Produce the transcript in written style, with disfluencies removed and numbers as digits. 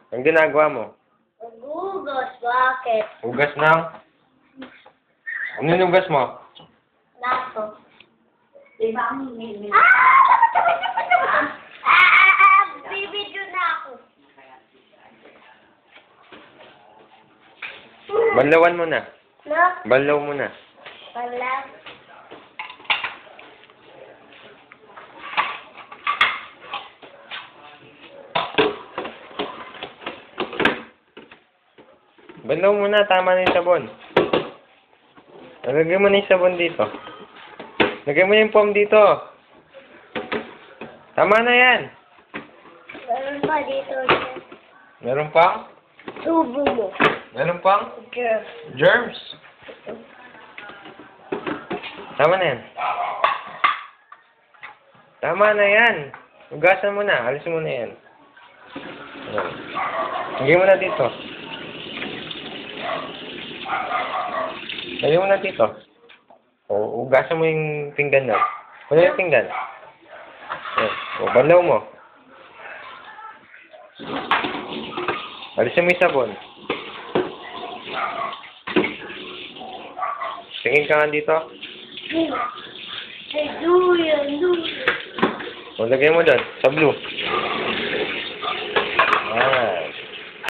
Ang ginagawa mo? Hugas, bakit? Hugas ng? Ano yung hugas mo? Nato. Diba ang minimum? Bibidyo na ako. Banlawan mo na. No? Banlaw mo na. Wala. Banlaw mo na. Tama na yung sabon. Lagay mo na yung sabon dito. Lagay mo yung foam dito. Tama na yan. Meron pa dito. Meron pang? Tubo mo. Meron pang? Girl. Germs. Tama na yan. Tama na yan. Hugasan mo na. Alisin mo na yan. Lagay mo na dito. Lagay mo na dito. O, hugasan mo yung pinggan na. Wala yung pinggan. O, banlaw mo. Alisin mo yung sabon. Tingin ka nga dito. Ay, duyan. O, lagay mo doon. Sa blue. Ah.